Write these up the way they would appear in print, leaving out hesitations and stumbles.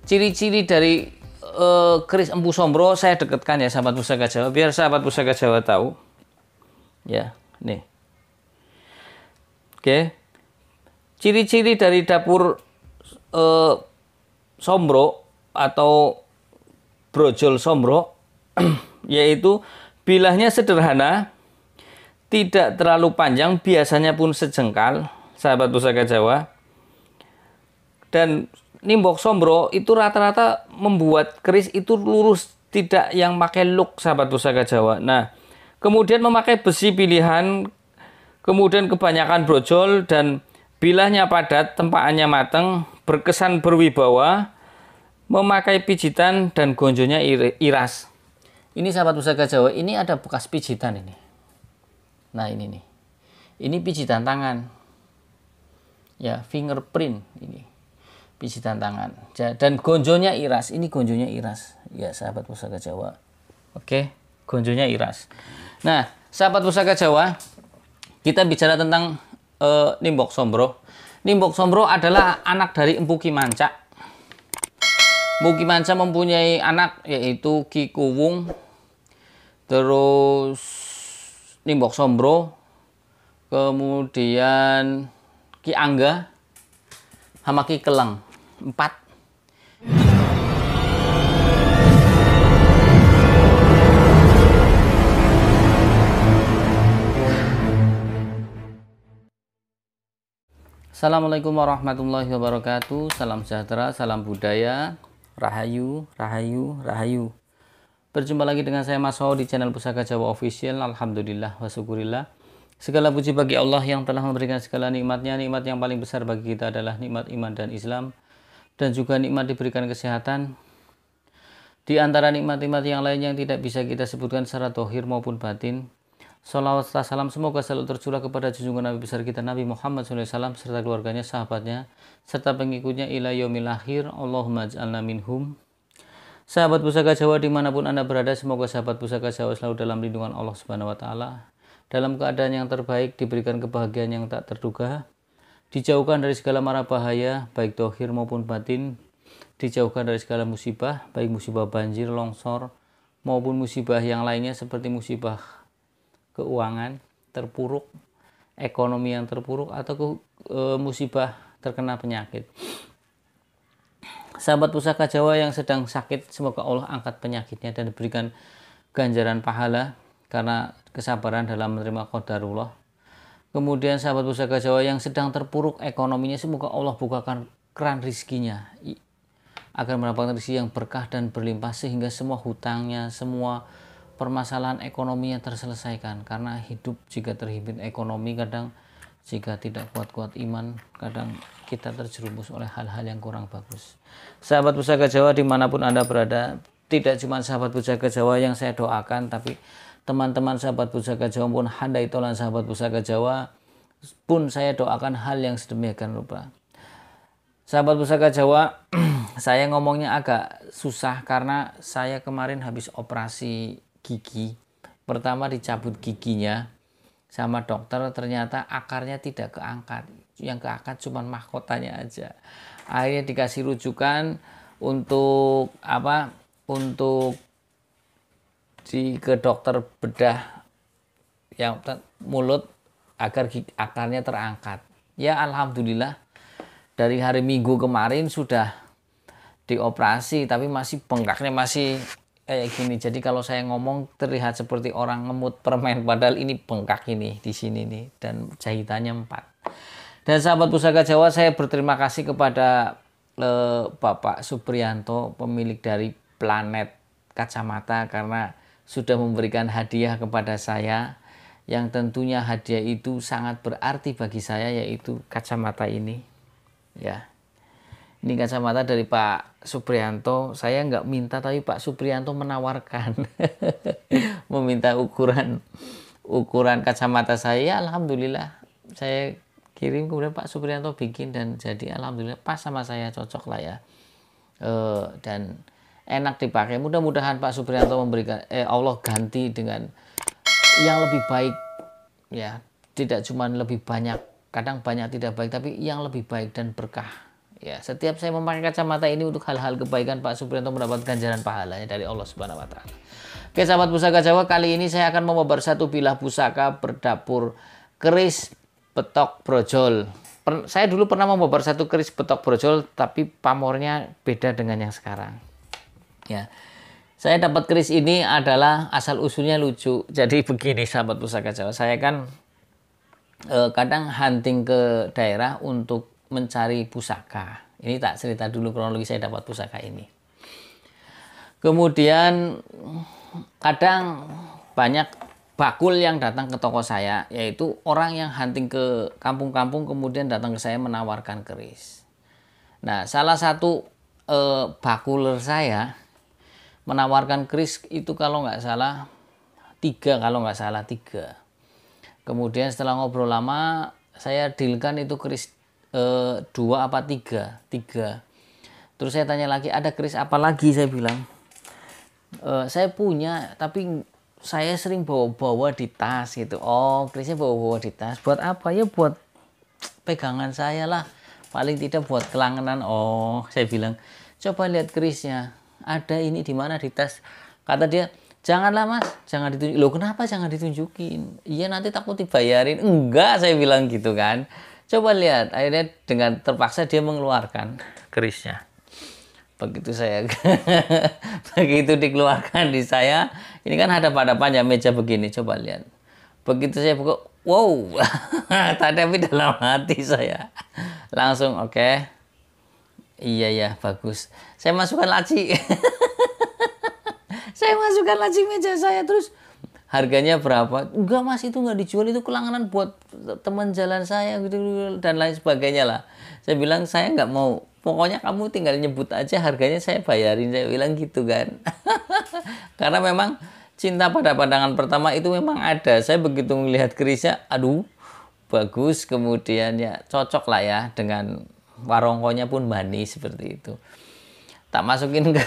ciri-ciri dari keris Empu Sombro saya dekatkan ya sahabat Pusaka Jawa, biar sahabat Pusaka Jawa tahu. Ya, nih. Oke. Ciri-ciri dari dapur Sombro atau brojol Sombro yaitu bilahnya sederhana, tidak terlalu panjang, biasanya pun sejengkal, sahabat Pusaka Jawa. Dan Nimbok Sombro itu rata-rata membuat keris itu lurus, tidak yang pakai look, sahabat Pusaka Jawa. Nah, kemudian memakai besi pilihan, kemudian kebanyakan brojol dan bilahnya padat, tempaannya matang, berkesan berwibawa, memakai pijitan dan gonjonya iras. Ini sahabat Pusaka Jawa, ini ada bekas pijitan ini. Nah, ini nih. Ini pijitan tangan. Ya, fingerprint ini. Pijitan tangan. Dan gonjonya iras. Ini gonjonya iras. Ya, sahabat Pusaka Jawa. Oke, gonjonya iras. Nah, sahabat Pusaka Jawa, kita bicara tentang Nimbok Sombro. Nimbok Sombro adalah anak dari Empu Ki Manca. Empu Ki Manca mempunyai anak yaitu Ki Kuwung, terus Nimbok Sombro, kemudian Ki Angga, sama Ki Keleng. 4. Assalamualaikum warahmatullahi wabarakatuh. Salam sejahtera, salam budaya, rahayu, rahayu, rahayu. Berjumpa lagi dengan saya Mas Ho di channel Pusaka Jawa Official. Alhamdulillah wa syukurillah. Segala puji bagi Allah yang telah memberikan segala nikmatnya. Nikmat yang paling besar bagi kita adalah nikmat iman dan Islam. Dan juga nikmat diberikan kesehatan. Di antara nikmat-nikmat yang lain yang tidak bisa kita sebutkan secara dohir maupun batin. Salawat serta salam semoga selalu tercurah kepada junjungan Nabi besar kita Nabi Muhammad SAW serta keluarganya, sahabatnya, serta pengikutnya ila yaumil akhir. Allahumma ij'alna minhum. Sahabat Pusaka Jawa dimanapun Anda berada, semoga sahabat Pusaka Jawa selalu dalam lindungan Allah Subhanahu wa Ta'ala, dalam keadaan yang terbaik, diberikan kebahagiaan yang tak terduga, dijauhkan dari segala mara bahaya, baik dohir maupun batin, dijauhkan dari segala musibah, baik musibah banjir, longsor, maupun musibah yang lainnya seperti musibah keuangan terpuruk, ekonomi yang terpuruk, atau musibah terkena penyakit. Sahabat Pusaka Jawa yang sedang sakit, semoga Allah angkat penyakitnya dan diberikan ganjaran pahala karena kesabaran dalam menerima qadarullah. Kemudian sahabat Pusaka Jawa yang sedang terpuruk ekonominya, semoga Allah bukakan keran rizkinya agar mendapatkan rezeki yang berkah dan berlimpah, sehingga semua hutangnya, semua permasalahan ekonominya terselesaikan. Karena hidup jika terhimpit ekonomi, kadang jika tidak kuat-kuat iman, kadang kita terjerumus oleh hal-hal yang kurang bagus. Sahabat Pusaka Jawa dimanapun Anda berada, tidak cuma sahabat Pusaka Jawa yang saya doakan, tapi teman-teman sahabat Pusaka Jawa pun handai tolan sahabat Pusaka Jawa pun saya doakan hal yang sedemikian rupa. Sahabat Pusaka Jawa, saya ngomongnya agak susah karena saya kemarin habis operasi gigi. Pertama dicabut giginya sama dokter, ternyata akarnya tidak keangkat. Yang keangkat cuma mahkotanya aja. Akhirnya dikasih rujukan untuk apa? Untuk ke dokter bedah yang mulut agar akarnya terangkat. Ya alhamdulillah dari hari Minggu kemarin sudah dioperasi, tapi masih bengkaknya masih kayak gini. Jadi kalau saya ngomong terlihat seperti orang ngemut permen, padahal ini bengkak ini di sini nih, dan jahitannya 4. Dan sahabat Pusaka Jawa, saya berterima kasih kepada Bapak Supriyanto, pemilik dari Planet Kacamata, karena sudah memberikan hadiah kepada saya, yang tentunya hadiah itu sangat berarti bagi saya, yaitu kacamata ini. Ya, ini kacamata dari Pak Supriyanto. Saya nggak minta, tapi Pak Supriyanto menawarkan meminta ukuran kacamata saya. Alhamdulillah saya kirim, kemudian Pak Supriyanto bikin, dan jadi alhamdulillah pas sama saya, cocok lah ya. Dan enak dipakai. Mudah-mudahan Pak Supriyanto memberikan Allah ganti dengan yang lebih baik ya, tidak cuma lebih banyak, kadang banyak tidak baik, tapi yang lebih baik dan berkah Ya, setiap saya memakai kacamata ini untuk hal-hal kebaikan, Pak Suprianto mendapat ganjaran pahalanya dari Allah Subhanahu wa taala. Oke, sahabat Pusaka Jawa, kali ini saya akan membabar satu bilah pusaka berdapur keris betok brojol. Saya dulu pernah membabar satu keris betok brojol, tapi pamornya beda dengan yang sekarang. Ya. Saya dapat keris ini adalah asal usulnya lucu. Jadi begini sahabat Pusaka Jawa, saya kan kadang hunting ke daerah untuk mencari pusaka. Ini tak cerita dulu kronologi saya dapat pusaka ini. Kemudian kadang banyak bakul yang datang ke toko saya, yaitu orang yang hunting ke kampung-kampung kemudian datang ke saya menawarkan keris. Nah, salah satu bakuler saya menawarkan keris itu kalau nggak salah tiga. Kemudian setelah ngobrol lama, saya dealkan itu keris 2 apa 3. Terus saya tanya lagi, ada keris apa lagi? Saya bilang, saya punya, tapi saya sering bawa-bawa di tas gitu. Oh, kerisnya bawa-bawa di tas. Buat apa? Ya buat pegangan saya lah. Paling tidak buat kelangenan. Oh, saya bilang, coba lihat kerisnya. Ada ini di mana di tas? Kata dia, janganlah mas, jangan ditunjukin. Loh kenapa jangan ditunjukin? Iya nanti takut dibayarin. Enggak, saya bilang gitu kan. Coba lihat. Akhirnya dengan terpaksa dia mengeluarkan kerisnya. Begitu saya begitu dikeluarkan di saya, ini kan ada pada panjang meja begini, coba lihat. Begitu saya buka, wow. Tapi dalam hati saya langsung oke. Iya ya, bagus. Saya masukkan laci. Saya masukkan laci meja saya, terus harganya berapa? Enggak mas, itu nggak dijual, itu kelanganan buat teman jalan saya gitu dan lain sebagainya lah. Saya bilang saya nggak mau, pokoknya kamu tinggal nyebut aja harganya saya bayarin, saya bilang gitu kan. Karena memang cinta pada pandangan pertama itu memang ada. Saya begitu melihat kerisnya, aduh bagus, kemudian ya cocok lah ya dengan warongkonya pun manis seperti itu. Tak masukin ke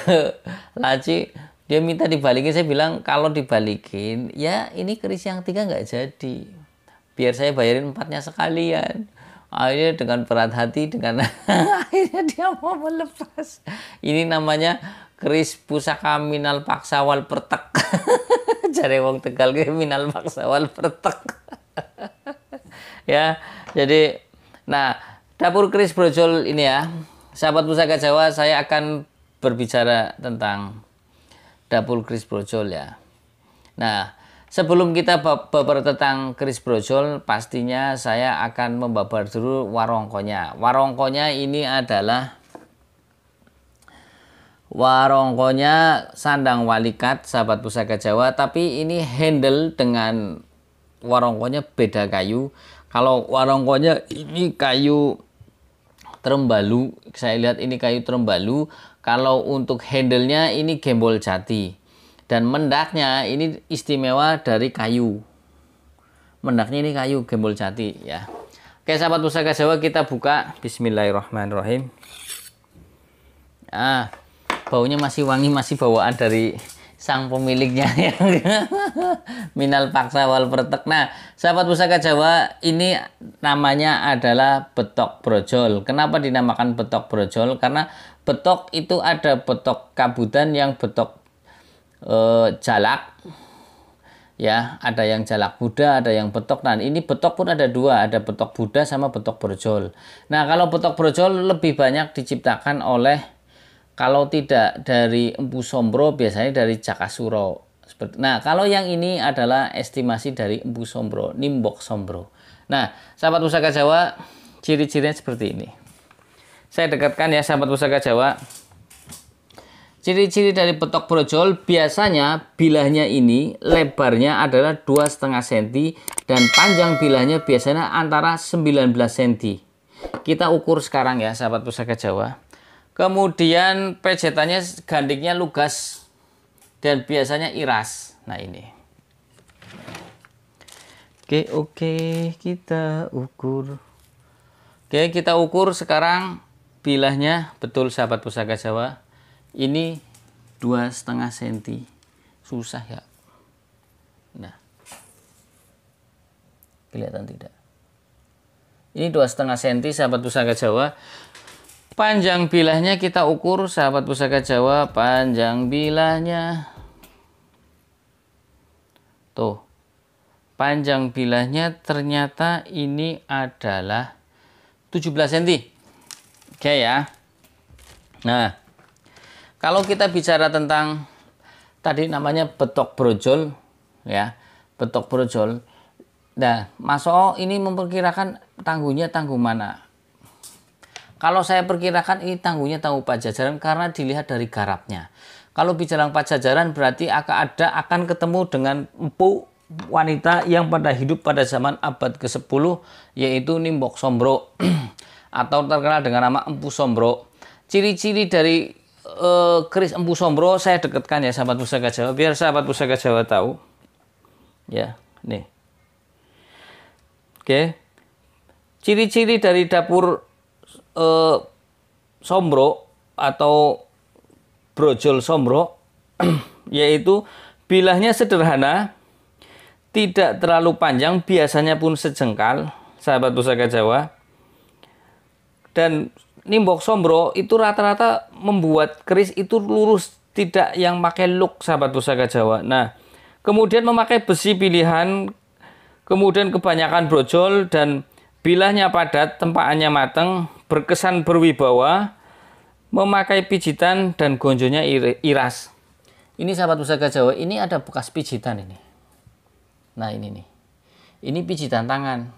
laci, dia minta dibalikin. Saya bilang kalau dibalikin ya ini keris yang 3 nggak jadi, biar saya bayarin 4-nya sekalian. Akhirnya dengan berat hati, dengan akhirnya dia mau melepas. Ini namanya keris pusaka minal paksa wal pertek. Jare wong Tegal ke minal paksa wal pertek. Ya, jadi nah dapur keris brojol ini ya, sahabat Pusaka Jawa, saya akan berbicara tentang dapur keris brojol ya. Nah, sebelum kita babar tentang keris brojol, pastinya saya akan membabar dulu warongkonya. Warongkonya ini adalah warongkonya sandang walikat, sahabat Pusaka Jawa, tapi ini handle dengan warongkonya beda kayu. Kalau warongkonya ini kayu terembalu, saya lihat ini kayu terembalu. Kalau untuk handle-nya ini gembol jati. Dan mendaknya ini istimewa dari kayu. Mendaknya ini kayu gembol jati ya. Oke sahabat Pusaka Jawa, kita buka. Bismillahirrahmanirrahim. Ah, baunya masih wangi, masih bawaan dari sang pemiliknya yang minal paksa wal pertek. Nah, sahabat Pusaka Jawa, ini namanya adalah betok brojol. Kenapa dinamakan betok brojol? Karena betok itu ada betok kabudan, yang betok jalak. Ya, ada yang jalak Buddha, ada yang betok. Nah, ini betok pun ada 2, ada betok Buddha sama betok brojol. Nah, kalau betok brojol lebih banyak diciptakan oleh, kalau tidak dari Empu Sombro, biasanya dari Jakasuro. Nah, kalau yang ini adalah estimasi dari Empu Sombro, Nimbok Sombro. Nah, sahabat Pusaka Jawa, ciri-cirinya seperti ini. Saya dekatkan ya sahabat Pusaka Jawa. Ciri-ciri dari betok brojol, biasanya bilahnya ini lebarnya adalah 2,5 cm dan panjang bilahnya biasanya antara 19 cm. Kita ukur sekarang ya sahabat Pusaka Jawa. Kemudian pejetannya gandingnya lugas dan biasanya iras. Nah ini. Oke, kita ukur. Oke, kita ukur sekarang bilahnya betul sahabat Pusaka Jawa. Ini 2,5 cm. Susah ya. Nah. Kelihatan tidak? Ini 2,5 cm sahabat Pusaka Jawa. Panjang bilahnya kita ukur, sahabat Pusaka Jawa, panjang bilahnya. Tuh. Panjang bilahnya ternyata ini adalah 17 cm. Oke ya. Nah, kalau kita bicara tentang tadi namanya betok brojol ya, betok brojol. Nah, Mas O ini memperkirakan tanggungnya tanggung mana? Kalau saya perkirakan ini tanggungnya tangguh Pajajaran karena dilihat dari garapnya. Kalau bicara Pajajaran berarti akan ketemu dengan empu wanita yang pada hidup pada zaman abad ke-10, yaitu Nimbok Sombro atau terkenal dengan nama Empu Sombro. Ciri-ciri dari keris Empu Sombro saya dekatkan ya sahabat Pusaka Jawa, biar sahabat Pusaka Jawa tahu. Ya, nih. Oke. Ciri-ciri dari dapur Sombro atau brojol Sombro yaitu bilahnya sederhana, tidak terlalu panjang, biasanya pun sejengkal, sahabat Pusaka Jawa. Dan Nimbok Sombro itu rata-rata membuat keris itu lurus, tidak yang pakai look, sahabat Pusaka Jawa. Nah, kemudian memakai besi pilihan, kemudian kebanyakan brojol dan bilahnya padat, tempaannya mateng, berkesan berwibawa, memakai pijitan dan gonjonya iras. Ini sahabat Pusaka Jawa, ini ada bekas pijitan ini. Nah ini nih, ini pijitan tangan,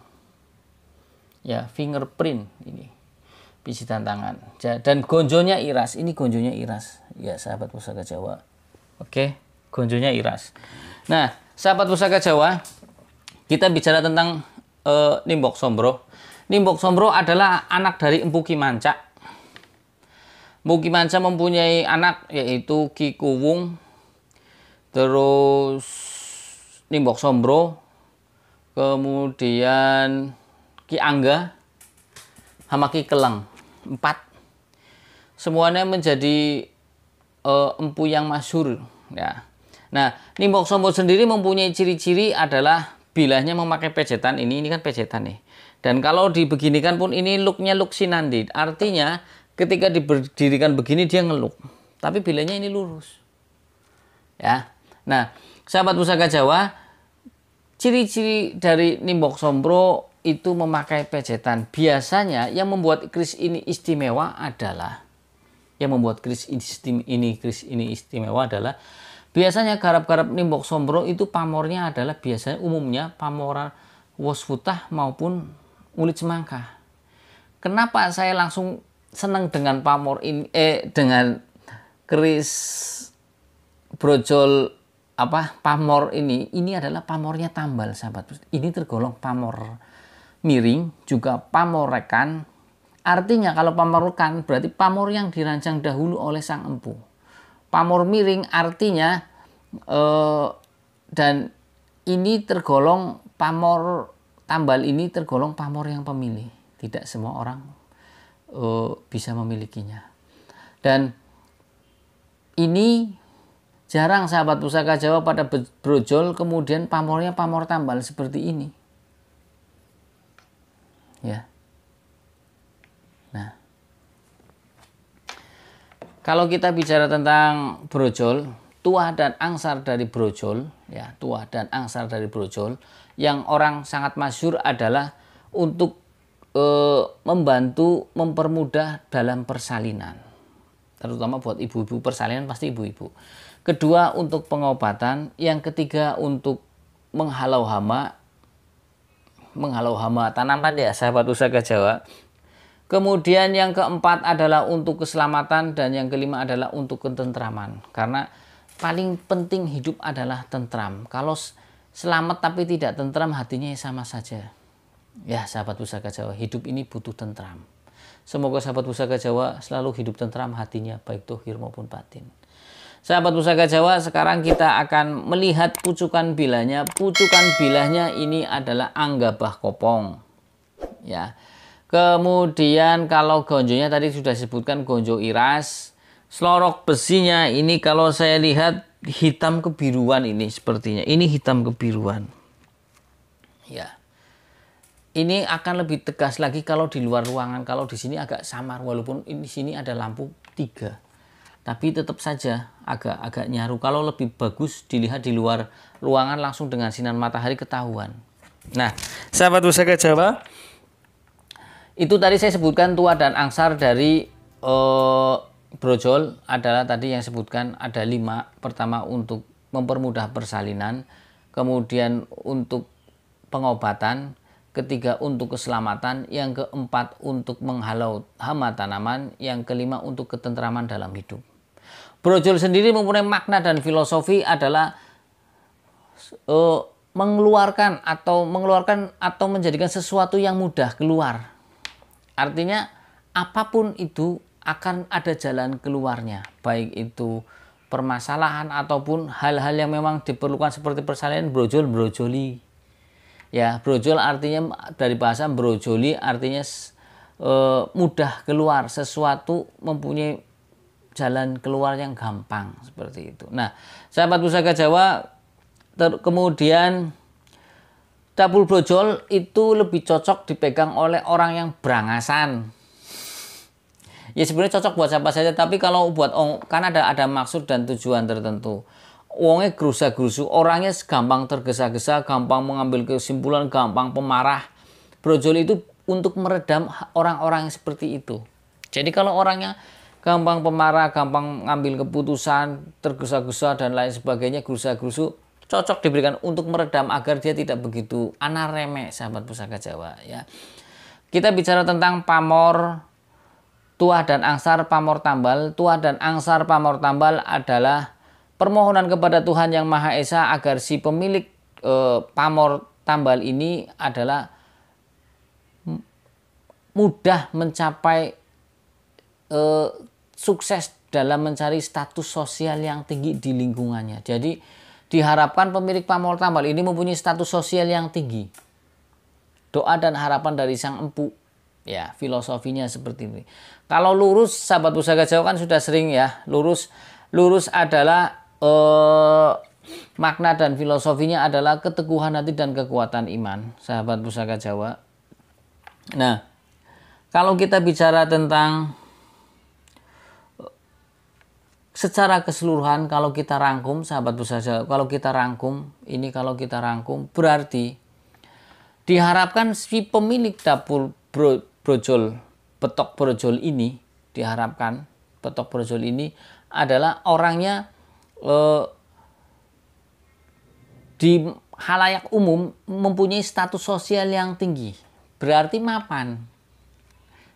ya fingerprint ini, pijitan tangan. Dan gonjonya iras, ini gonjonya iras, ya sahabat Pusaka Jawa. Oke, gonjonya iras. Nah, sahabat Pusaka Jawa, kita bicara tentang Nimbok Sombro. Nimbok Sombro adalah anak dari Empu Ki Manca. Empu Ki Manca mempunyai anak yaitu Ki Kuwung, terus Nimbok Sombro, kemudian Ki Angga, sama Ki Keleng, 4. Semuanya menjadi empu yang masyhur ya. Nah, Nimbok Sombro sendiri mempunyai ciri-ciri adalah bilahnya memakai pejetan, ini kan pejetan nih. Dan kalau dibeginikan pun ini looknya look Sinandi, artinya ketika diberdirikan begini dia ngeluk, tapi bilahnya ini lurus ya. Nah, sahabat Pusaka Jawa, ciri-ciri dari Nimbok Sombro itu memakai pejetan. Biasanya yang membuat keris ini istimewa adalah biasanya garap-garap Nimbok Sombro itu pamornya adalah biasanya umumnya pamoran Wosfutah maupun Ulit Semangka. Kenapa saya langsung senang dengan pamor ini dengan keris brojol pamor ini adalah pamornya tambal, sahabat. Ini tergolong pamor miring, juga pamor rekan. Artinya kalau pamor rekan berarti pamor yang dirancang dahulu oleh sang empu. Pamor miring artinya dan ini tergolong pamor tambal, ini tergolong pamor yang pemilih. Tidak semua orang bisa memilikinya. Dan ini jarang sahabat Pusaka Jawa pada brojol kemudian pamornya pamor tambal seperti ini. Ya. Nah, kalau kita bicara tentang brojol, tuah dan angsar dari brojol, ya, tuah dan angsar dari brojol yang orang sangat masyhur adalah untuk membantu mempermudah dalam persalinan. Terutama buat ibu-ibu, persalinan pasti ibu-ibu. Kedua untuk pengobatan, yang ketiga untuk menghalau hama tanaman ya sahabat Pusaka Jawa. Kemudian yang keempat adalah untuk keselamatan dan yang kelima adalah untuk ketentraman. Karena paling penting hidup adalah tentram. Kalau selamat tapi tidak tentram, hatinya sama saja. Ya sahabat Pusaka Jawa, hidup ini butuh tentram. Semoga sahabat Pusaka Jawa selalu hidup tentram hatinya, baik dohir maupun batin. Sahabat Pusaka Jawa, sekarang kita akan melihat pucukan bilahnya. Pucukan bilahnya ini adalah Anggabah Kopong. Ya. Kemudian kalau gonjonya tadi sudah disebutkan gonjo iras. Selorok besinya ini kalau saya lihat hitam kebiruan ini sepertinya. Ini hitam kebiruan. Ya. ini akan lebih tegas lagi kalau di luar ruangan. Kalau di sini agak samar, walaupun di sini ada lampu 3, tapi tetap saja agak nyaru. Kalau lebih bagus dilihat di luar ruangan langsung dengan sinar matahari ketahuan. Nah, sahabat Pusaka Jawa, itu tadi saya sebutkan tua dan angsar dari brojol adalah tadi yang sebutkan ada 5. Pertama untuk mempermudah persalinan, kemudian untuk pengobatan, ketiga untuk keselamatan, yang keempat untuk menghalau hama tanaman, yang kelima untuk ketentraman dalam hidup. Brojol sendiri mempunyai makna dan filosofi adalah mengeluarkan atau menjadikan sesuatu yang mudah keluar. Artinya apapun itu akan ada jalan keluarnya, baik itu permasalahan ataupun hal-hal yang memang diperlukan seperti persalinan, brojol brojoli. Ya, brojol artinya dari bahasa brojoli artinya mudah keluar, sesuatu mempunyai jalan keluar yang gampang seperti itu. Nah, sahabat Pusaka Jawa, kemudian dapur brojol itu lebih cocok dipegang oleh orang yang berangasan. Ya sebenarnya cocok buat siapa saja, tapi kalau buat kan ada maksud dan tujuan tertentu. Wongnya gerusa-gerusu, orangnya gampang tergesa-gesa, gampang mengambil kesimpulan, gampang pemarah. Brojol itu untuk meredam orang-orang yang seperti itu. Jadi kalau orangnya gampang pemarah, gampang mengambil keputusan, tergesa-gesa dan lain sebagainya, gerusa-gerusu, cocok diberikan untuk meredam agar dia tidak begitu anareme, sahabat Pusaka Jawa. Ya, kita bicara tentang pamor tuah dan angsar pamor tambal. Tuah dan angsar pamor tambal adalah permohonan kepada Tuhan Yang Maha Esa agar si pemilik pamor tambal ini adalah mudah mencapai sukses dalam mencari status sosial yang tinggi di lingkungannya. Jadi diharapkan pemilik pamor tambal ini mempunyai status sosial yang tinggi. Doa dan harapan dari sang empu. Ya, filosofinya seperti ini. Kalau lurus, sahabat Pusaka Jawa kan sudah sering ya. Lurus adalah makna dan filosofinya adalah keteguhan hati dan kekuatan iman, sahabat Pusaka Jawa. Nah, kalau kita bicara tentang secara keseluruhan, kalau kita rangkum, sahabat Pusaka Jawa, kalau kita rangkum berarti diharapkan si pemilik dapur brojol, petok brojol ini, diharapkan petok brojol ini adalah orangnya di halayak umum mempunyai status sosial yang tinggi, berarti mapan.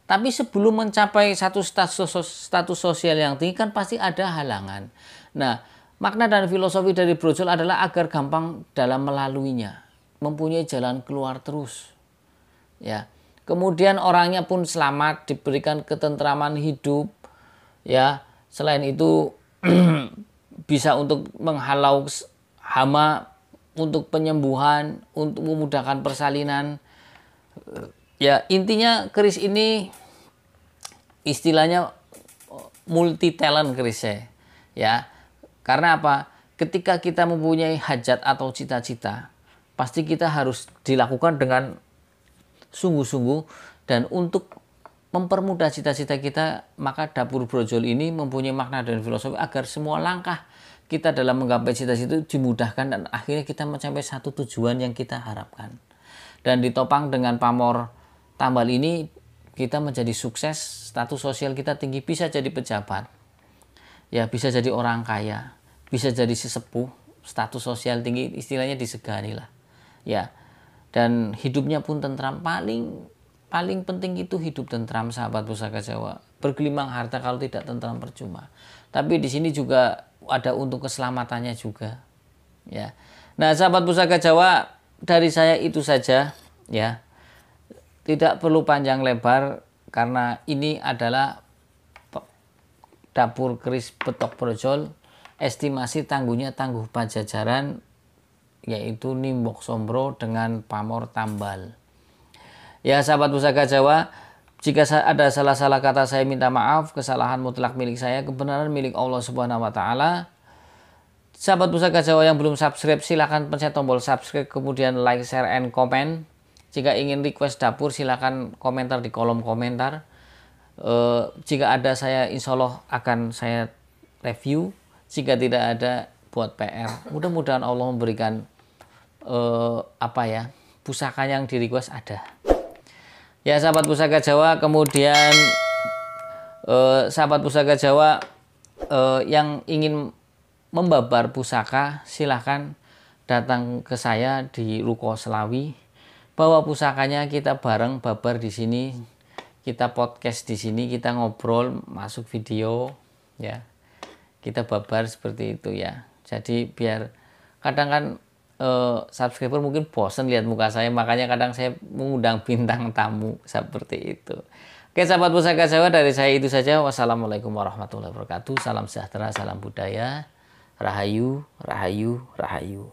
Tapi sebelum mencapai satu status sosial yang tinggi kan pasti ada halangan. Nah, makna dan filosofi dari brojol adalah agar gampang dalam melaluinya, mempunyai jalan keluar terus. Ya, kemudian orangnya pun selamat, diberikan ketentraman hidup. Ya, selain itu bisa untuk menghalau hama, untuk penyembuhan, untuk memudahkan persalinan. Ya, intinya keris ini istilahnya multi talent kerisnya. Ya, karena apa? Ketika kita mempunyai hajat atau cita-cita, pasti kita harus dilakukan dengan sungguh-sungguh, dan untuk mempermudah cita-cita kita, maka dapur brojol ini mempunyai makna dan filosofi agar semua langkah kita dalam menggapai cita-cita itu dimudahkan dan akhirnya kita mencapai satu tujuan yang kita harapkan. Dan ditopang dengan pamor tambal ini, kita menjadi sukses, status sosial kita tinggi, bisa jadi pejabat, ya bisa jadi orang kaya, bisa jadi sesepuh, status sosial tinggi, istilahnya disegani lah. Ya, dan hidupnya pun tentram. Paling penting itu hidup tentram, sahabat Pusaka Jawa. Bergelimang harta kalau tidak tentram percuma. Tapi di sini juga ada untuk keselamatannya juga. Ya. Nah, sahabat Pusaka Jawa, dari saya itu saja ya. Tidak perlu panjang lebar karena ini adalah dapur keris petok brojol. Estimasi tangguhnya tangguh Pajajaran, yaitu Nimbok Sombro dengan pamor tambal. Ya, sahabat Pusaka Jawa, jika ada salah-salah kata saya minta maaf, kesalahan mutlak milik saya, kebenaran milik Allah Subhanahu wa taala. Sahabat Pusaka Jawa yang belum subscribe, silahkan pencet tombol subscribe, kemudian like, share, and comment. Jika ingin request dapur silakan komentar di kolom komentar. Jika ada saya insya Allah akan saya review. Jika tidak ada buat PR. Mudah-mudahan Allah memberikan pusaka yang di request ada. Ya sahabat Pusaka Jawa, kemudian sahabat Pusaka Jawa yang ingin membabar pusaka silahkan datang ke saya di Ruko Selawi. Bawa pusakanya, kita bareng babar di sini, kita podcast di sini, kita ngobrol, masuk video, ya kita babar seperti itu ya. Jadi biar kadang kan subscriber mungkin bosan lihat muka saya, makanya kadang saya mengundang bintang tamu seperti itu. Oke sahabat Pusaka Jawa, dari saya itu saja. Wassalamualaikum warahmatullahi wabarakatuh. Salam sejahtera, salam budaya. Rahayu, rahayu, rahayu.